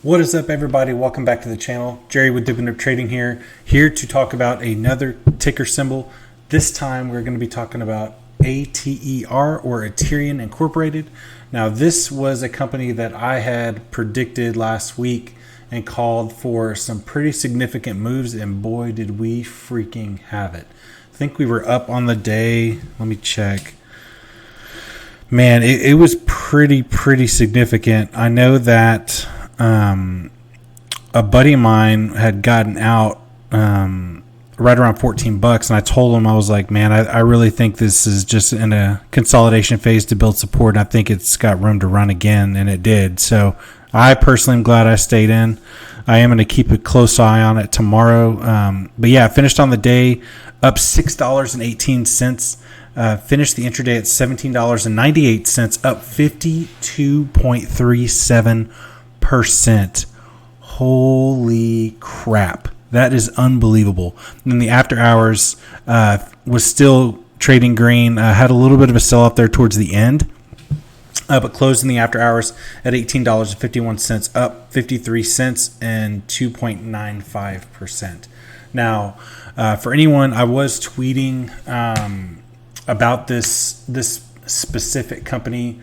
What is up, everybody? Welcome back to the channel. Jerry with Dippin' Up Trading here to talk about another ticker symbol. This time we're going to be talking about ATER, or Aterian Incorporated. Now, this was a company that I had predicted last week and called for some pretty significant moves, and boy, did we freaking have it. I think we were up on the day. Let me check. Man, it was pretty significant. I know that a buddy of mine had gotten out right around $14, and I told him, I was like, man, I really think this is just in a consolidation phase to build support, and I think it's got room to run again, and it did. So I personally am glad I stayed in. I am going to keep a close eye on it tomorrow. But yeah, I finished on the day up $6.18. Finished the intraday at $17.98, up 52.37%. Holy crap. That is unbelievable. And then the after hours was still trading green. Had a little bit of a sell-off there towards the end, but closed in the after hours at $18.51, up 53 cents and 2.95%. Now, for anyone, I was tweeting about this specific company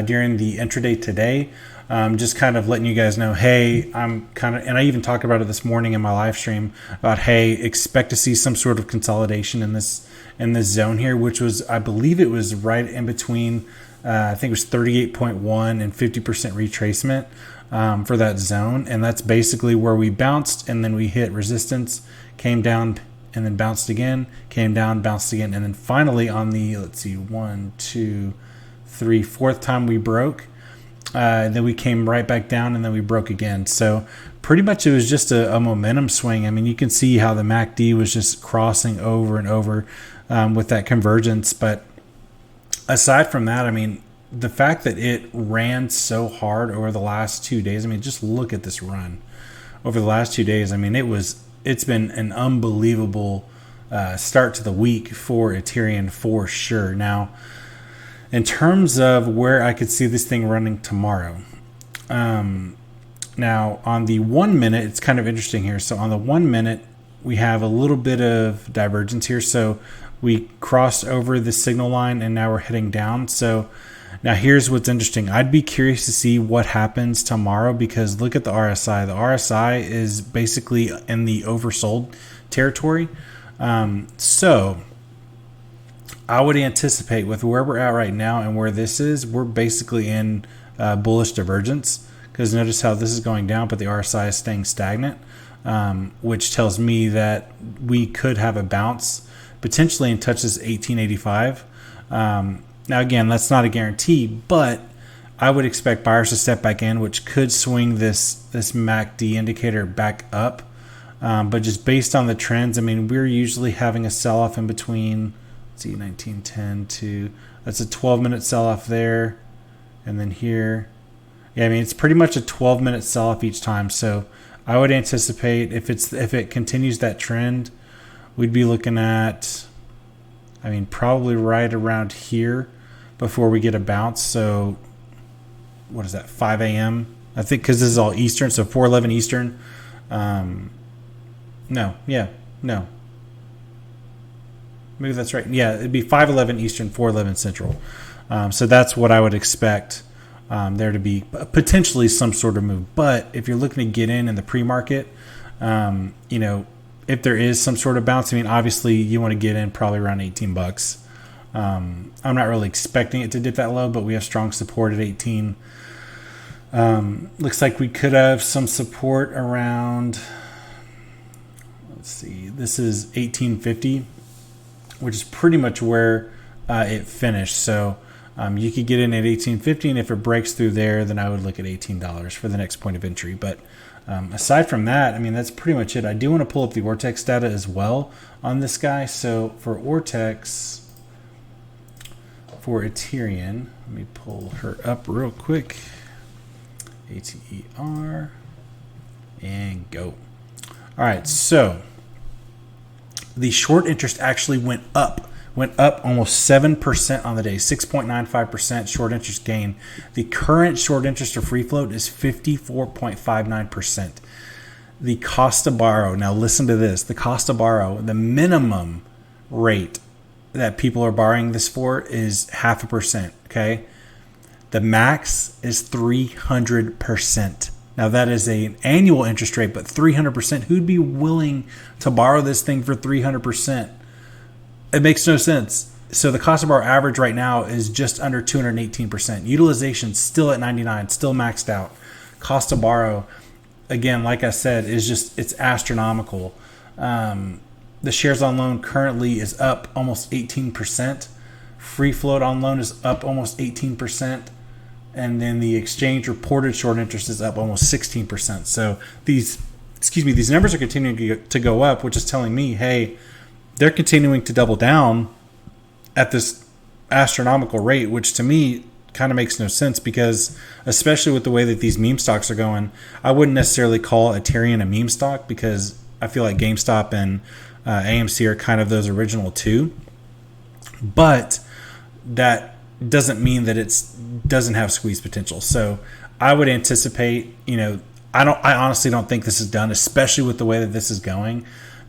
during the intraday today. Just kind of letting you guys know, hey, and I even talked about it this morning in my live stream about, hey, expect to see some sort of consolidation in this zone here, which was, I believe it was right in between, I think it was 38.1 and 50% retracement for that zone. And that's basically where we bounced, and then we hit resistance, came down, and then bounced again, came down, bounced again. And then finally on the, let's see, 1, 2, 3, fourth time we broke. Then we came right back down, and then we broke again. So pretty much it was just a momentum swing. I mean, you can see how the MACD was just crossing over and over with that convergence. But aside from that, I mean, the fact that it ran so hard over the last 2 days, I mean, just look at this run over the last 2 days. I mean, it's been an unbelievable start to the week for Aterian for sure. Now, in terms of where I could see this thing running tomorrow, now on the 1 minute, it's kind of interesting here. So on the 1 minute, we have a little bit of divergence here. So we crossed over the signal line, and now we're heading down. So now here's what's interesting. I'd be curious to see what happens tomorrow, because look at the RSI. The RSI is basically in the oversold territory. So I would anticipate, with where we're at right now and where this is, we're basically in bullish divergence, because notice how this is going down, but the RSI is staying stagnant, which tells me that we could have a bounce potentially and touch this 1885. Now, again, that's not a guarantee, but I would expect buyers to step back in, which could swing this MACD indicator back up. But just based on the trends, I mean, we're usually having a sell-off in between, let's see, 1910 to, that's a 12-minute sell-off there. And then here, yeah, I mean, it's pretty much a 12-minute sell-off each time. So I would anticipate if it continues that trend, we'd be looking at, I mean, probably right around here before we get a bounce. So what is that, 5 a.m.? I think, because this is all Eastern, so 4:11 Eastern. No. Maybe that's right. Yeah, it'd be 5:11 Eastern, 4:11 Central. So that's what I would expect there to be potentially some sort of move. But if you're looking to get in the pre-market, if there is some sort of bounce, I mean, obviously you want to get in probably around $18. I'm not really expecting it to dip that low, but we have strong support at 18. Looks like we could have some support around, let's see, this is 1850, which is pretty much where it finished. So you could get in at 1850, and if it breaks through there, then I would look at $18 for the next point of entry. But aside from that, I mean, that's pretty much it. I do want to pull up the Ortex data as well on this guy. So for Ortex, for Aterian, let me pull her up real quick. ATER, and go. All right, so the short interest actually went up went up almost 7% on the day, 6.95% short interest gain. The current short interest or free float is 54.59%. The cost to borrow, now listen to this, the cost to borrow, the minimum rate that people are borrowing this for is 0.5%, okay? The max is 300%. Now that is an annual interest rate, but 300%, who'd be willing to borrow this thing for 300%? It makes no sense. So the cost of our average right now is just under 218%. Utilization still at 99, still maxed out. Cost to borrow, again, like I said, it's astronomical. The shares on loan currently is up almost 18%. Free float on loan is up almost 18%. And then the exchange reported short interest is up almost 16%. So these numbers are continuing to go up, which is telling me, hey, they're continuing to double down at this astronomical rate, which to me kind of makes no sense, because especially with the way that these meme stocks are going, I wouldn't necessarily call Aterian a meme stock, because I feel like GameStop and AMC are kind of those original two. But that doesn't mean that it doesn't have squeeze potential. So I would anticipate, I honestly don't think this is done, especially with the way that this is going,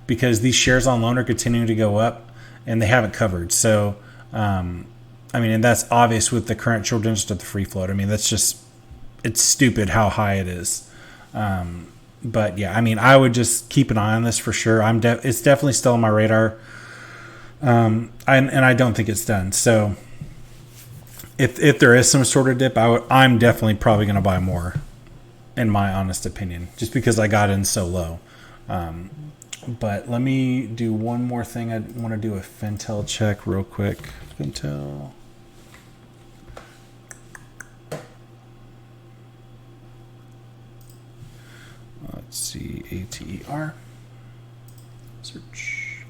because these shares on loan are continuing to go up and they haven't covered. So, and that's obvious with the current short interest of the free float. It's stupid how high it is. But yeah, I would just keep an eye on this for sure. It's definitely still on my radar. And I don't think it's done. So if there is some sort of dip, I'm definitely probably going to buy more, in my honest opinion, just because I got in so low. But let me do one more thing. I want to do a Fintel check real quick. Fintel. Let's see, ATER. Search.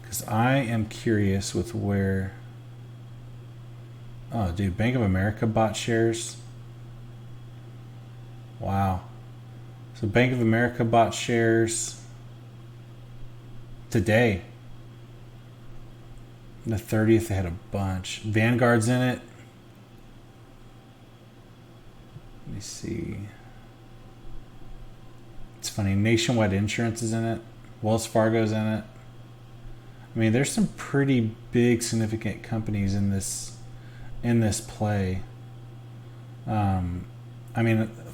Because I am curious with where... Oh, dude, Bank of America bought shares. Wow. So Bank of America bought shares today. The 30th, they had a bunch. Vanguard's in it. Let me see. It's funny. Nationwide Insurance is in it. Wells Fargo's in it. There's some pretty big, significant companies in this play.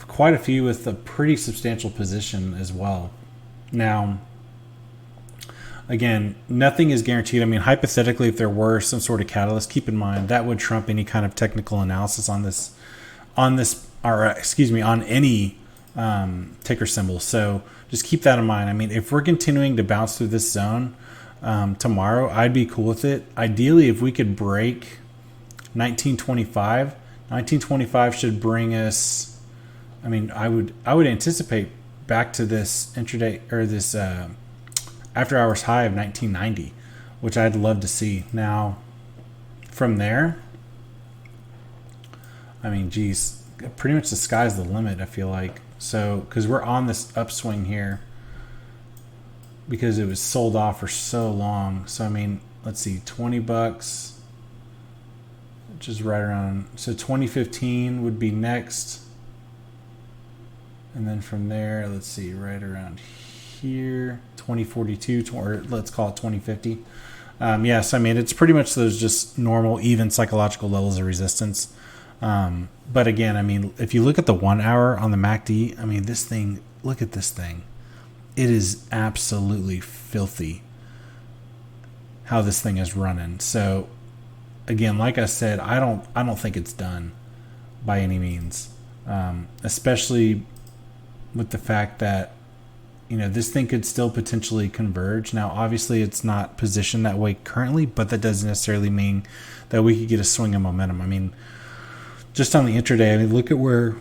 Quite a few with a pretty substantial position as well. Now, again, nothing is guaranteed. Hypothetically, if there were some sort of catalyst, keep in mind that would trump any kind of technical analysis on any ticker symbol. So just keep that in mind. If we're continuing to bounce through this zone tomorrow, I'd be cool with it. Ideally, if we could break 1925 should bring us. I would anticipate back to this intraday or this after hours high of 1990, which I'd love to see. Now, from there, pretty much the sky's the limit, I feel like. So, because we're on this upswing here, because it was sold off for so long. So, let's see, $20, which is right around. So, 2015 would be next. And then from there, let's see, right around here, 2042, or let's call it 2050. Yes, it's pretty much those just normal, even psychological levels of resistance. But again, if you look at the 1 hour on the MACD, this thing, look at this thing. It is absolutely filthy how this thing is running. So again, like I said, I don't think it's done by any means. Especially with the fact that, this thing could still potentially converge. Now, obviously, it's not positioned that way currently, but that doesn't necessarily mean that we could get a swing of momentum. Just on the intraday, look at where,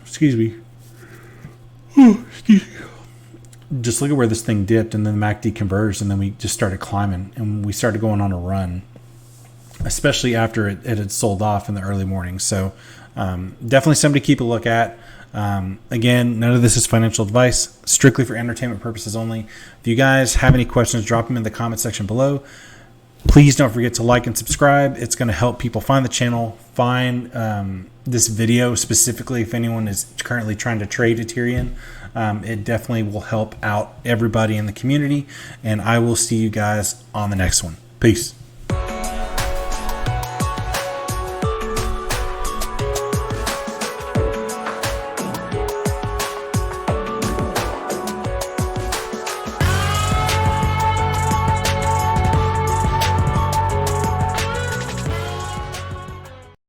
just look at where this thing dipped, and then the MACD converged, and then we just started climbing, and we started going on a run, especially after it had sold off in the early morning. So definitely something to keep a look at. Again, none of this is financial advice, strictly for entertainment purposes only. If you guys have any questions, drop them in the comment section below. Please don't forget to like and subscribe. It's going to help people find the channel, find this video specifically if anyone is currently trying to trade Ethereum. It definitely will help out everybody in the community, and I will see you guys on the next one. Peace.